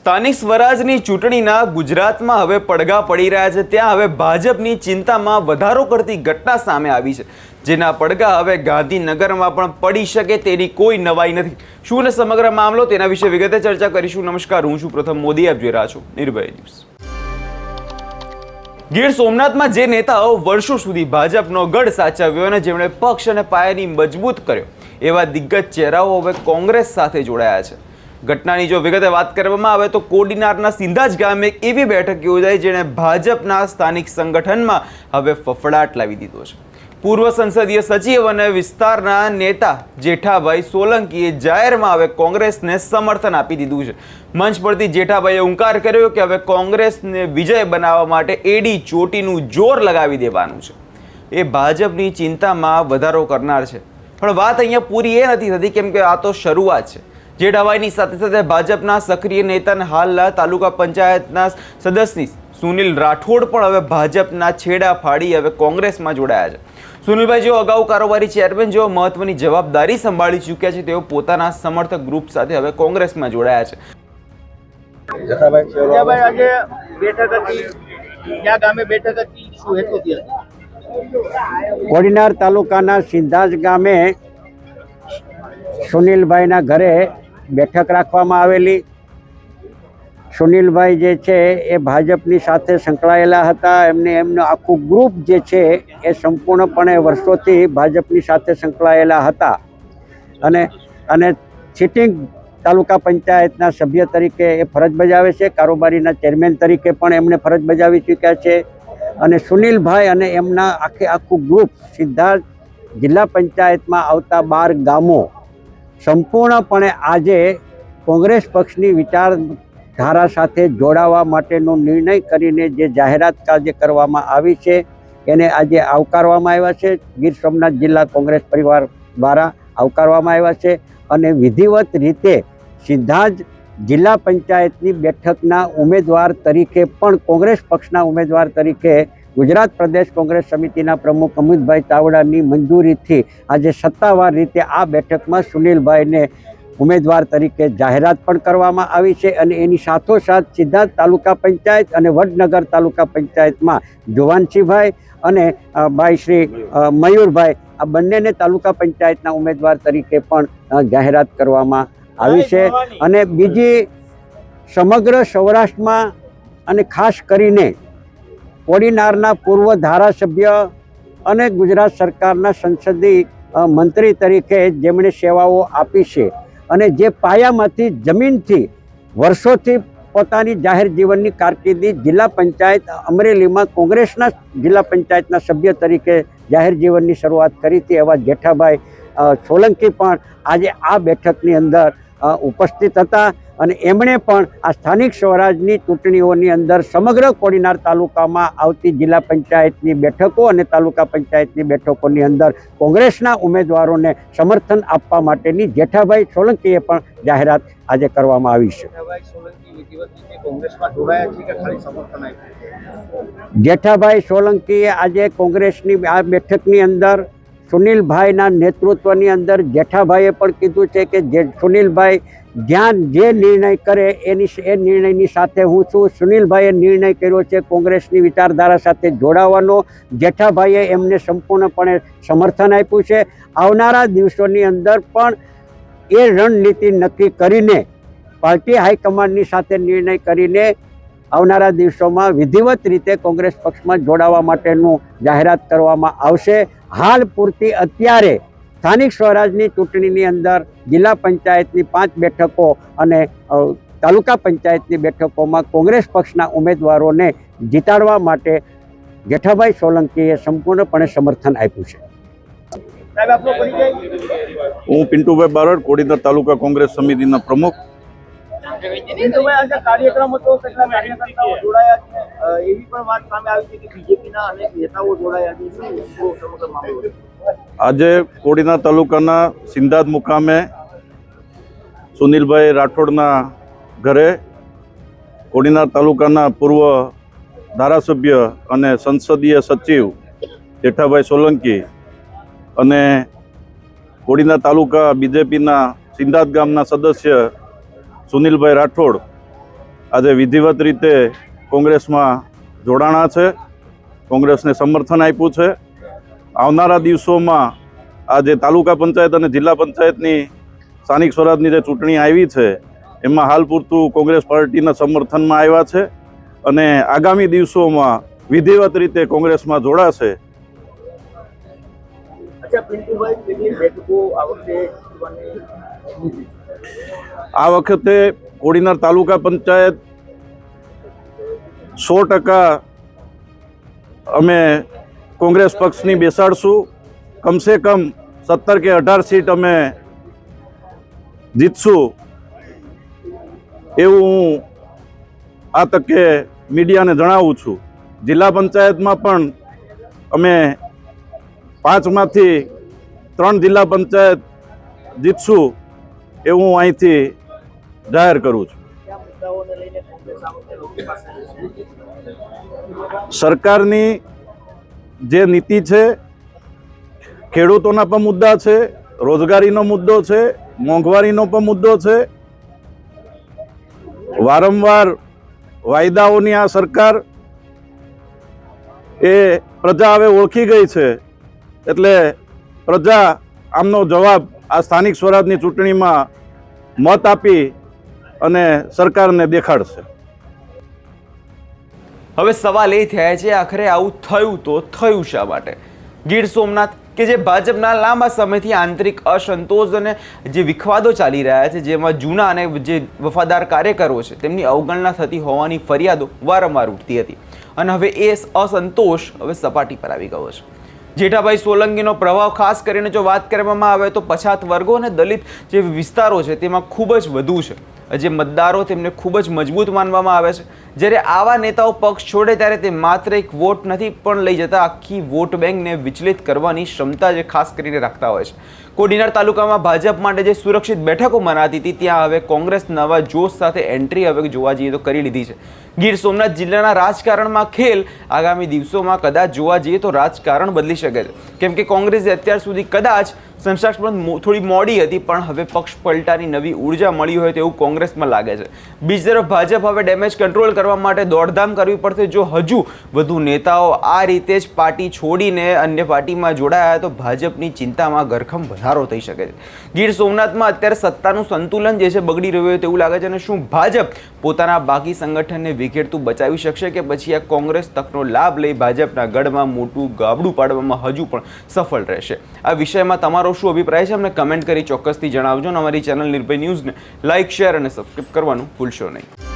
સ્થાનિક સ્વરાજની ચૂંટણીના ગુજરાતમાં હવે પડઘા પડી રહ્યા છે। ત્યાં હવે ભાજપની ચિંતામાં વધારો કરતી ઘટના સામે આવી છે, જેના પડઘા હવે ગાંધીનગરમાં પણ પડી શકે તેની કોઈ નવાઈ નથી। શું ને સમગ્ર મામલો તેના વિશે વિગતે ચર્ચા કરીશું। નમસ્કાર, હું છું પ્રથમ મોદી, આપ જોઈ રહ્યા છો નિર્ભય ન્યૂઝ। ગીર સોમનાથમાં જે નેતાઓ વર્ષો સુધી ભાજપનો ગઢ સાચવ્યો અને જેમણે પક્ષ અને પાયાની મજબૂત કર્યો, એવા દિગ્ગજ ચહેરાઓ હવે કોંગ્રેસ સાથે જોડાયા છે। ઘટનાની જો વિગતે વાત કરવામાં આવે તો કોડીનારના સિંધાજ ગામે એક એવી બેઠક યોજાઈ જેણે ભાજપના સ્થાનિક સંગઠનમાં હવે ફફડાટ લાવી દીધો છે। પૂર્વ સંસદીય સચિવ અને વિસ્તારના નેતા જેઠાભાઈ સોલંકીએ જાહેરમાં હવે કોંગ્રેસને સમર્થન આપી દીધું છે। મંચ પરથી જેઠાભાઈએ હુંકાર કર્યો કે હવે કોંગ્રેસને વિજય બનાવવા માટે એડી ચોટીનું જોર લગાવી દેવાનું છે। એ ભાજપની ચિંતામાં વધારો કરનાર છે, પણ વાત અહીંયા પૂરી એ નથી થતી, કેમ કે આ તો શરૂઆત છે। જેઠાભાઈની સાથે સાથે ભાજપના સક્રિય નેતા અને હાલના તાલુકા પંચાયતના સદસ્ય સુનિલ રાઠોડ પણ હવે ભાજપના છેડા ફાડી હવે કોંગ્રેસમાં જોડાયા છે। સુનિલભાઈ જેઓ અગાઉ કારોબારી ચેરમેન જેઓ મહત્વની જવાબદારી સંભાળી ચૂક્યા છે, તેઓ પોતાના સમર્થક ગ્રુપ સાથે હવે કોંગ્રેસમાં જોડાયા છે। આજે બેઠક હતી, ક્યાં ગામે બેઠક હતી, શું હેતુ હતી? કોડીનાર તાલુકાના સિંધાજ ગામે સુનિલભાઈના ઘરે બેઠક રાખવામાં આવેલી। સુનિલભાઈ જે છે એ ભાજપની સાથે સંકળાયેલા હતા। એમનું આખું ગ્રુપ જે છે એ સંપૂર્ણપણે વર્ષોથી ભાજપની સાથે સંકળાયેલા હતા અને સિટિંગ તાલુકા પંચાયતના સભ્ય તરીકે એ ફરજ બજાવે છે। કારોબારીના ચેરમેન તરીકે પણ એમણે ફરજ બજાવી ચૂક્યા છે। અને સુનિલભાઈ અને એમના આખું ગ્રુપ સિદ્ધાર્થ જિલ્લા પંચાયતમાં આવતા 12 ગામો સંપૂર્ણપણે આજે કોંગ્રેસ પક્ષની વિચારધારા સાથે જોડાવા માટેનો નિર્ણય કરીને જે જાહેરાત આજે કરવામાં આવી છે એને આજે આવકારવામાં આવ્યા છે। ગીર સોમનાથ જિલ્લા કોંગ્રેસ પરિવાર દ્વારા આવકારવામાં આવ્યા છે અને વિધિવત રીતે સીધા જ જિલ્લા પંચાયતની બેઠકના ઉમેદવાર તરીકે પણ કોંગ્રેસ પક્ષના ઉમેદવાર તરીકે ગુજરાત પ્રદેશ કોંગ્રેસ સમિતિના પ્રમુખ અમિતભાઈ ચાવડાની મંજૂરીથી આજે સત્તાવાર રીતે આ બેઠકમાં સુનિલભાઈને ઉમેદવાર તરીકે જાહેરાત પણ કરવામાં આવી છે। અને એની સાથોસાથ સિદ્ધાર્થ તાલુકા પંચાયત અને વડનગર તાલુકા પંચાયતમાં જુવાનસિંહભાઈ અને ભાઈ શ્રી મયુરભાઈ આ બંનેને તાલુકા પંચાયતના ઉમેદવાર તરીકે પણ જાહેરાત કરવામાં આવી છે। અને બીજી સમગ્ર સૌરાષ્ટ્રમાં અને ખાસ કરીને કોડીનારના પૂર્વ ધારાસભ્ય અને ગુજરાત સરકારના સંસદીય મંત્રી તરીકે જેમણે સેવાઓ આપી છે અને જે પાયામાંથી જમીનથી વર્ષોથી પોતાની જાહેર જીવનની કારકિર્દી જિલ્લા પંચાયત અમરેલીમાં કોંગ્રેસના જિલ્લા પંચાયતના સભ્ય તરીકે જાહેર જીવનની શરૂઆત કરી હતી એવા જેઠાભાઈ સોલંકી પણ આજે આ બેઠકની અંદર ઉપસ્થિત હતા અને એમણે પણ આ સ્થાનિક સ્વરાજની ચૂંટણીઓની અંદર સમગ્ર કોડીનાર તાલુકામાં આવતી જિલ્લા પંચાયતની બેઠકો અને તાલુકા પંચાયતની બેઠકોની અંદર કોંગ્રેસના ઉમેદવારોને સમર્થન આપવા માટેની જેઠાભાઈ સોલંકીએ પણ જાહેરાત આજે કરવામાં આવી છે। જેઠાભાઈ સોલંકીએ આજે કોંગ્રેસની આ બેઠકની અંદર સુનિલભાઈના નેતૃત્વની અંદર જેઠાભાઈએ પણ કીધું છે કે જે સુનિલભાઈ જ્યાં જે નિર્ણય કરે એ નિર્ણયની સાથે હું છું। સુનિલભાઈએ નિર્ણય કર્યો છે કોંગ્રેસની વિચારધારા સાથે જોડાવાનો। જેઠાભાઈએ એમને સંપૂર્ણપણે સમર્થન આપ્યું છે। આવનારા દિવસોની અંદર પણ એ રણનીતિ નક્કી કરીને પાર્ટી હાઈકમાન્ડની સાથે નિર્ણય કરીને આવનારા દિવસોમાં વિધિવત રીતે કોંગ્રેસ પક્ષમાં જોડાવા માટેનું જાહેરાત કરવામાં આવશે। હાલ પૂરતી અત્યારે સ્થાનિક સ્વરાજની ચૂંટણીની અંદર જિલ્લા પંચાયતની 5 બેઠકો અને તાલુકા પંચાયતની બેઠકોમાં કોંગ્રેસ પક્ષના ઉમેદવારોને જીતાડવા માટે જેઠાભાઈ સોલંકીએ સંપૂર્ણપણે સમર્થન આપ્યું છે। હું પિન્ટુભાઈ બારડ, કોડીનાર તાલુકા કોંગ્રેસ સમિતિના પ્રમુખ। કાર્યક્રમ હતો, કેટલા કાર્યકર્તાઓ જોડાયા છે, એવી પણ વાત સામે આવી છે કે બીજેપીના અનેક નેતાઓ જોડાયા છે, શું સમગ્ર મામલો? આજે કોડીનાર તાલુકાના સિંધાજ મુકામે સુનિલભાઈ રાઠોડના ઘરે કોડીનાર તાલુકાના પૂર્વ ધારાસભ્ય અને સંસદીય સચિવ જેઠાભાઈ સોલંકી અને કોડીનાર તાલુકા બીજેપીના સિંધાજ ગામના સદસ્ય સુનિલભાઈ રાઠોડ આજે વિધિવત રીતે કોંગ્રેસમાં જોડાણા છે, કોંગ્રેસને સમર્થન આપ્યું છે. આવનારા દિવસોમાં આ જે તાલુકા પંચાયત અને જિલ્લા પંચાયતની સ્થાનિક સ્વરાજની જે ચૂંટણી આવી છે એમાં હાલ પૂરતું કોંગ્રેસ પાર્ટીના સમર્થનમાં આવ્યા છે અને આગામી દિવસોમાં વિધિવત રીતે કોંગ્રેસમાં જોડાશે. અચ્છા પિન્ટુભાઈ, કેટલી બેઠકો આ વખતે જીતવાની? આ વખતે કોડીનાર તાલુકા પંચાયત 100% અમે કોંગ્રેસ પક્ષની બેસાડશું. કમસે કમ 17 કે 18 સીટ અમે જીતશું એવું હું આ તકે મીડિયાને જણાવું છું. જિલ્લા પંચાયતમાં પણ અમે 5માંથી 3 જિલ્લા પંચાયત જીતશું એવું હું અહીંથી જાહેર કરું છું. કયા મુદ્દાઓને લઈને કોંગ્રેસ આ વખતે લોકો પાસે છે? સરકારની જે નીતિ છે, ખેડૂતોના પણ મુદ્દા છે, રોજગારીનો મુદ્દો છે, મોંઘવારીનો પણ મુદ્દો છે. વારંવાર વાયદાઓની આ સરકાર એ પ્રજા હવે ઓળખી ગઈ છે એટલે પ્રજા આમનો જવાબ આ સ્થાનિક સ્વરાજની ચૂંટણીમાં મત આપી અને સરકારને દેખાડશે. હવે સવાલ એ થયા છે, આખરે આવું થયું તો થયું શા માટે? ગીર સોમનાથ કે જે ભાજપના લાંબા સમયથી આંતરિક અસંતોષ અને જે વિખવાદો ચાલી રહ્યા છે, જેમાં જૂના અને જે વફાદાર કાર્યકરો છે તેમની અવગણના થતી હોવાની ફરિયાદો વારંવાર ઉઠતી હતી અને હવે એ અસંતોષ હવે સપાટી પર આવી ગયો છે. જેઠાભાઈ સોલંકીનો પ્રભાવ ખાસ કરીને જો વાત કરવામાં આવે તો પછાત વર્ગો અને દલિત જે વિસ્તારો છે તેમાં ખૂબ જ વધુ છે. જે મતદારો તેમને ખૂબ જ મજબૂત માનવામાં આવે છે. જ્યારે આવા નેતાઓ પક્ષ છોડે ત્યારે તે માત્ર એક વોટ નથી પણ લઈ જતા આખી વોટ બેંકને વિચલિત કરવાની ક્ષમતા જે ખાસ કરીને રાખતા હોય છે. કોડીનાર તાલુકામાં ભાજપ માટે જે સુરક્ષિત બેઠકો મનાતી હતી ત્યાં હવે કોંગ્રેસ નવા જોશ સાથે એન્ટ્રી હવે જોવા જઈએ તો કરી લીધી છે. ગીર સોમનાથ જિલ્લાના રાજકારણમાં ખેલ આગામી દિવસોમાં કદાચ જોવા જઈએ તો રાજકારણ બદલી શકે છે, કેમ કે કોંગ્રેસે અત્યાર સુધી કદાચ સંશાસન થોડી મોડી હતી પણ હવે પક્ષ પલટાની નવી ઉર્જા મળી હોય તેવું કોંગ્રેસમાં લાગે છે. બીજી તરફ ભાજપ હવે ડેમેજ કંટ્રોલ કરવા માટે દોડધામ કરવી પડશે. જો હજુ વધુ નેતાઓ આ રીતે જ પાર્ટી છોડીને અન્ય પાર્ટીમાં જોડાયા તો ભાજપની ચિંતામાં ગરખમ વધારો થઈ શકે છે. ગીર સોમનાથમાં અત્યારે સત્તાનું સંતુલન જે છે બગડી રહ્યું હોય તેવું લાગે છે અને શું ભાજપ પોતાના બાકી સંગઠનને વિખેરતું બચાવી શકશે કે પછી આ કોંગ્રેસ તકનો લાભ લઈ ભાજપના ગઢમાં મોટું ગાબડું પાડવામાં હજુ પણ સફળ રહેશે? આ વિષયમાં તમારો શું અભિપ્રાય છે અમને કમેન્ટ કરી ચોક્કસથી જણાવજો અને અમારી ચેનલ નિર્ભય ન્યૂઝને લાઇક, શેર અને સબસ્ક્રાઇબ કરવાનું ભૂલશો નહીં.